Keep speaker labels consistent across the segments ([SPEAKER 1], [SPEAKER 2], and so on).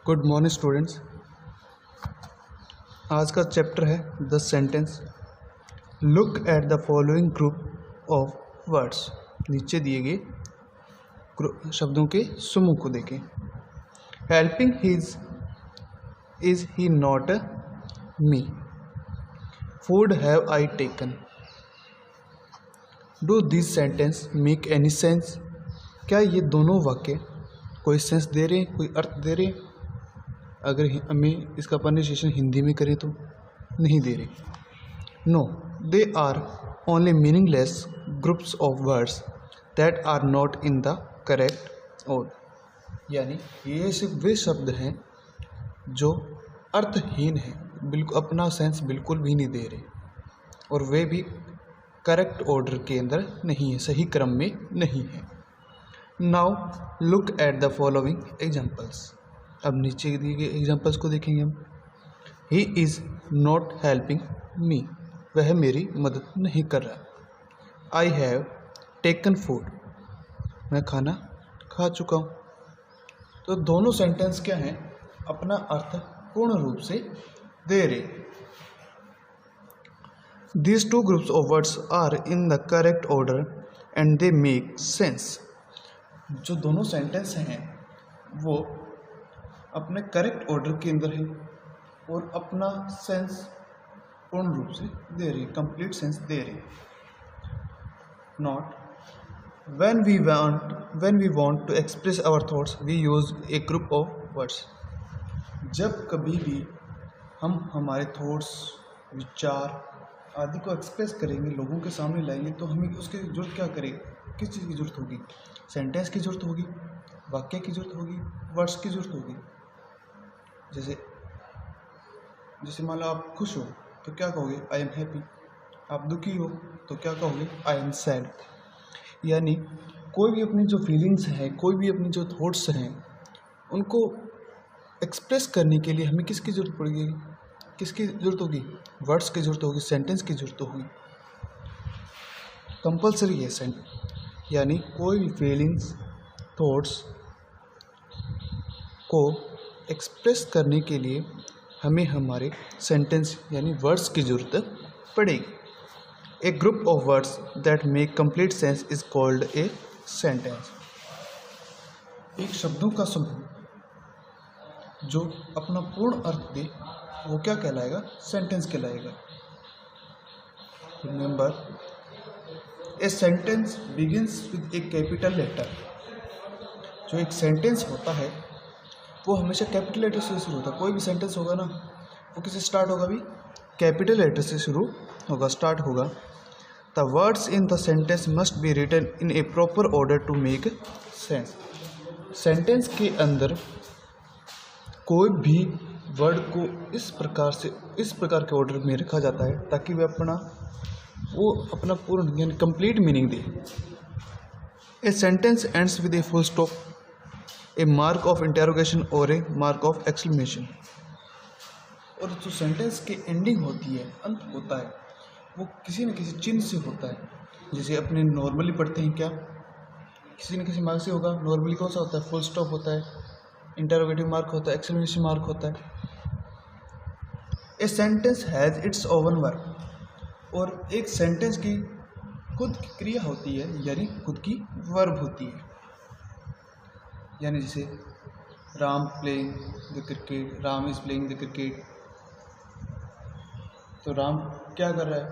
[SPEAKER 1] Good morning students. आज का chapter है the sentence. Look at the following group of words. नीचे दिए गए शब्दों के समूह को देखें। Helping his is he not me. Food have I taken. Do this sentence make any sense. क्या ये दोनों वाक्य कोई सेंस दे रहे हैं, कोई अर्थ दे रहे हैं? अगर हमें इसका प्रोनाउंसिएशन हिंदी में करें तो नहीं दे रहे। No, they are only meaningless groups of words that are not in the correct order. यानी ये सिर्फ वे शब्द हैं जो अर्थहीन हैं, बिल्कुल अपना सेंस बिल्कुल भी नहीं दे रहे, और वे भी करेक्ट ऑर्डर के अंदर नहीं है, सही क्रम में नहीं है। Now look at the following examples. अब नीचे दिए गए एग्जाम्पल्स को देखेंगे हम। He is not helping me. वह मेरी मदद नहीं कर रहा। I have taken food. मैं खाना खा चुका हूँ। तो दोनों सेंटेंस क्या हैं, अपना अर्थ पूर्ण रूप से दे रहे। These two groups of words are in the correct order and they make sense. जो दोनों सेंटेंस हैं वो अपने करेक्ट ऑर्डर के अंदर है और अपना सेंस पूर्ण रूप से दे रहे, कंप्लीट सेंस दे रहे। Not when we want to express our thoughts we use a group of words. जब कभी भी हम हमारे थॉट्स, विचार आदि को एक्सप्रेस करेंगे, लोगों के सामने लाएंगे, तो हमें उसकी जरूरत क्या करेगी, किस चीज़ की जरूरत होगी? सेंटेंस की जरूरत होगी, वाक्य की जरूरत होगी, वर्ड्स की जरूरत होगी। जैसे मान लो आप खुश हो तो क्या कहोगे? I am happy. आप दुखी हो तो क्या कहोगे? I am sad. यानी कोई भी अपनी जो फीलिंग्स हैं, कोई भी अपनी जो थॉट्स हैं, उनको एक्सप्रेस करने के लिए हमें किसकी ज़रूरत पड़ेगी? किसकी ज़रूरत होगी? वर्ड्स की ज़रूरत होगी, सेंटेंस की ज़रूरत होगी। कंपल्सरी है सेंटेंस। यानी कोई भी फीलिंग्स, थॉट्स को एक्सप्रेस करने के लिए हमें हमारे सेंटेंस यानी वर्ड्स की ज़रूरत पड़ेगी। A group of words that make complete sense is called a sentence. एक शब्दों का समूह जो अपना पूर्ण अर्थ दे वो क्या कहलाएगा? सेंटेंस कहलाएगा। Remember, a sentence begins with a capital letter. जो एक सेंटेंस होता है वो हमेशा कैपिटल लेटर से शुरू होता है। कोई भी सेंटेंस होगा ना, वो किससे स्टार्ट होगा? भी कैपिटल लेटर से शुरू होगा, स्टार्ट होगा। The words in the sentence must be written in a proper order to make sense. Sentence के अंदर कोई भी वर्ड को इस प्रकार के ऑर्डर में रखा जाता है ताकि वो अपना पूर्ण यानी complete meaning they. A sentence ends with a full stop, A mark of interrogation और ए मार्क ऑफ एक्सक्लेमेशन। और जो सेंटेंस की एंडिंग होती है, अंत होता है, वो किसी न किसी चिन्ह से होता है। जैसे अपने नॉर्मली पढ़ते हैं, क्या किसी न किसी मार्क से होगा। नॉर्मली कौन सा होता है? फुल स्टॉप होता है, इंटेरोगेटिव मार्क होता है, एक्सक्लेमेशन मार्क होता है। A sentence has its oven verb. और एक सेंटेंस की खुद की क्रिया होती है, यानी खुद की वर्ब होती है। यानी जैसे Ram playing the cricket, Ram is playing the cricket. तो राम क्या कर रहा है?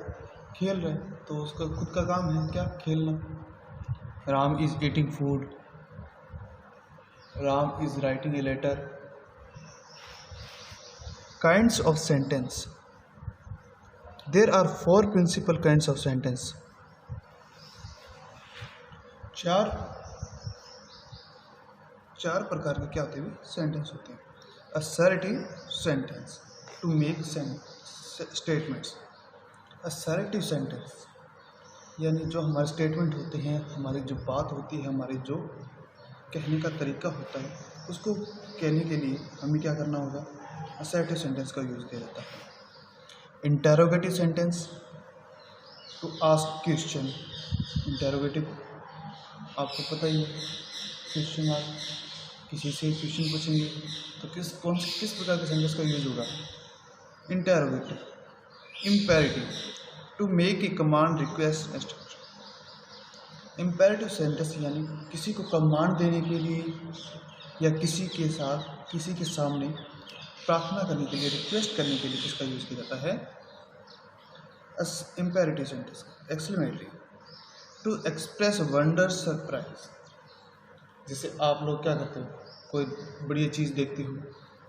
[SPEAKER 1] खेल रहा है। तो उसका खुद का काम है क्या? खेलना। Ram is eating food, Ram is writing a letter. Kinds of sentence. There are 4 principal kinds of sentence. 4 प्रकार के क्या होते हैं? सेंटेंस होते हैं। Assertive sentence to make statements. Assertive sentence यानी जो हमारे स्टेटमेंट होते हैं, हमारी जो बात होती है, हमारे जो कहने का तरीका होता है, उसको कहने के लिए हमें क्या करना होगा? असर्टिव सेंटेंस का यूज़ किया जाता है। Interrogative sentence to ask question. Interrogative आपको पता ही है, क्वेश्चन मार्क किसी से क्वेश्चन पूछेंगे तो किस प्रकार के सेंटेंस का यूज होगा? Interrogative, imperative, to make a command, request, instruction. Imperative sentence यानी किसी को कमांड देने के लिए या किसी के सामने प्रार्थना करने के लिए, रिक्वेस्ट करने के लिए किसका यूज किया जाता है? Imperative sentence. Exclamatory, to express wonder, surprise. जैसे आप लोग क्या करते हो, कोई बढ़िया चीज़ देखते हो,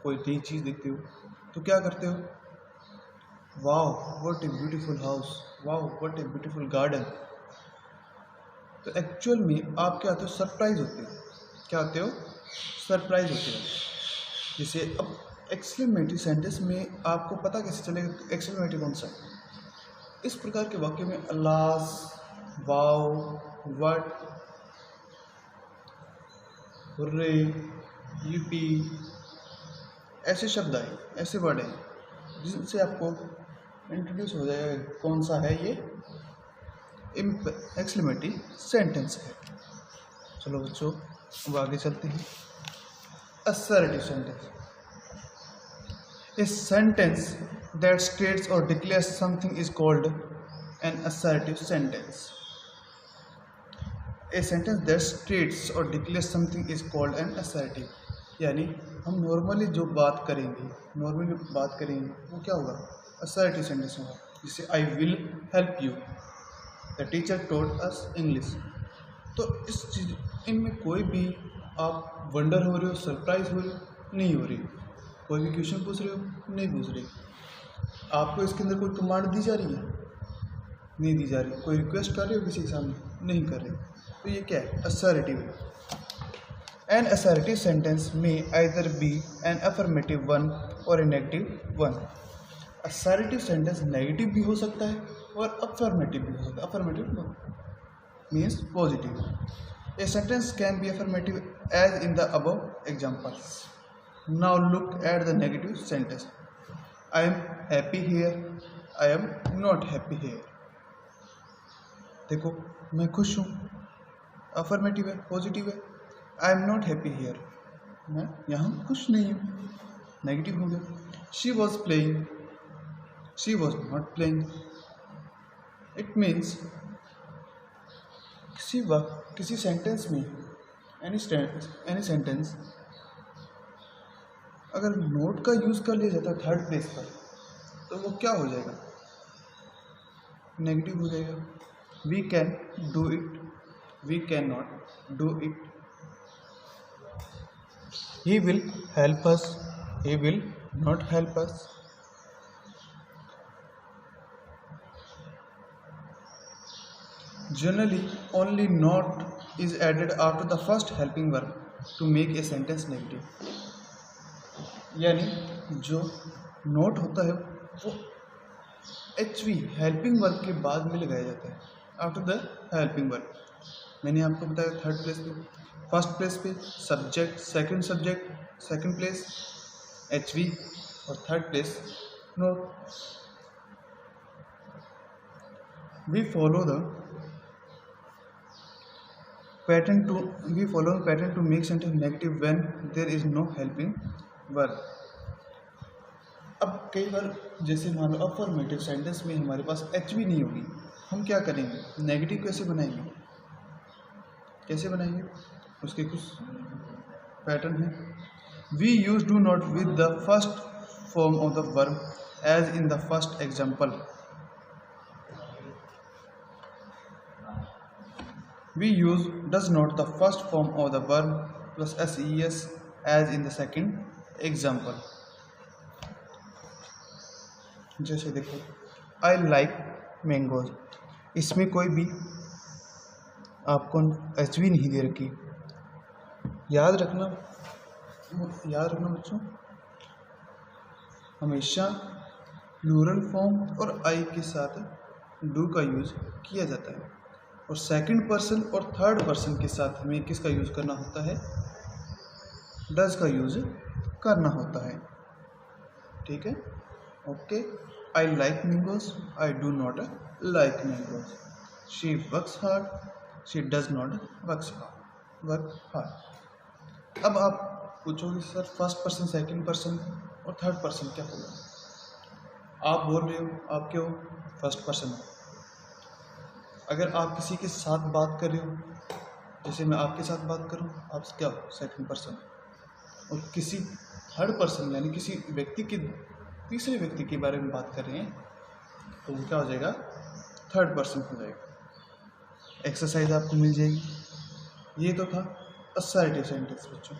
[SPEAKER 1] कोई नई चीज़ देखते हो तो क्या करते हो? Wow what a beautiful house, wow what a beautiful garden. तो एक्चुअल में आप क्या होते हो? सरप्राइज होते हो। क्या होते हो? सरप्राइज होते हो। जैसे अब एक्सक्लेमेटरी सेंटेंस में आपको पता कैसे चलेगा एक्सक्लेमेटरी कौन सा है? इस प्रकार के वाक्य में alas, wow, what, hurray, yippee, ऐसे शब्द आए, ऐसे वर्ड हैं जिनसे आपको इंट्रोड्यूस हो जाएगा कौन सा है ये एक्सक्लेमेटरी सेंटेंस है। चलो बच्चों अब आगे चलते हैं। Assertive sentence, a sentence that states और declares something is called an assertive sentence. A sentence that states और declares something is called an assertive. यानी हम नॉर्मली बात करेंगे वो क्या होगा? असर्टिव सेंटेंस होगा। जैसे I will help you, the teacher told us English. तो इनमें कोई भी आप वंडर हो रहे हो, सरप्राइज हो रहे हो, नहीं हो रही। कोई भी क्वेश्चन पूछ रहे हो, नहीं पूछ रहे। आपको इसके अंदर कोई कमांड दी जा रही है, नहीं दी जा रही। कोई रिक्वेस्ट कर रहे हो किसी के सामने, नहीं कर रहे। तो ये क्या है? असर्टिव है। An assertive sentence may either be an affirmative one or a negative one. Assertive sentence negative भी हो सकता है और affirmative भी हो सकता है। Affirmative means positive. A sentence can be affirmative as in the above examples. Now look at the negative sentence. I am happy here. I am not happy here. देखो मैं खुश हूँ, affirmative है, positive है। I am not happy here, मैं यहाँ खुश नहीं हूँ, नेगेटिव हो गया। She was playing, she was not playing. It means किसी सेंटेंस में एनी सेंटेंस अगर नोट का यूज़ कर लिया जाता है थर्ड प्लेस पर तो वो क्या हो जाएगा? नेगेटिव हो जाएगा। We can do it, we can not do it. He will help us, he will not help us. Generally, only not is added after the first helping verb to make a sentence negative. यानी जो note होता है वो HV helping verb के बाद में लगाया जाता है, आफ्टर द हेल्पिंग वर्ब। मैंने आपको बताया थर्ड प्लेस पे, फर्स्ट प्लेस पे सब्जेक्ट, सेकंड प्लेस HV और third place not. We follow the pattern to make sentence negative when there is no helping verb. अब कई बार जैसे मान लो अफर्मेटिव सेंटेंस में हमारे पास HV नहीं होगी, हम क्या करेंगे? नेगेटिव कैसे बनाएंगे? उसके कुछ पैटर्न है। We use do not with the first form of the verb as in the first example. We use does not the first form of the verb plus SES as in the second example. जैसे देखो I like mangoes, इसमें कोई भी आपको HV नहीं दे रखी। याद रखना बच्चों, हमेशा प्लूरल फॉर्म और आई के साथ डू का यूज किया जाता है और सेकंड पर्सन और थर्ड पर्सन के साथ हमें किसका यूज करना होता है? डज का यूज करना होता है। ठीक है, okay. I like mangoes, I do not like mangoes. She works hard, she does not work hard. अब आप पूछोगे sir first person, second person और थर्ड पर्सन क्या होगा। आप बोल रहे हो, आप क्या हो, फर्स्ट पर्सन हो। अगर आप किसी के साथ बात कर रहे हो, जैसे मैं आपके साथ बात करूं, आप क्या हो, सेकंड पर्सन। और किसी थर्ड पर्सन यानी किसी व्यक्ति के, तीसरे व्यक्ति के बारे में बात कर रहे हैं, तो वो क्या हो जाएगा, थर्ड पर्सन हो जाएगा। एक्सरसाइज आपको मिल जाएगी। ये तो था असर्टिव सेंटेंस बच्चों।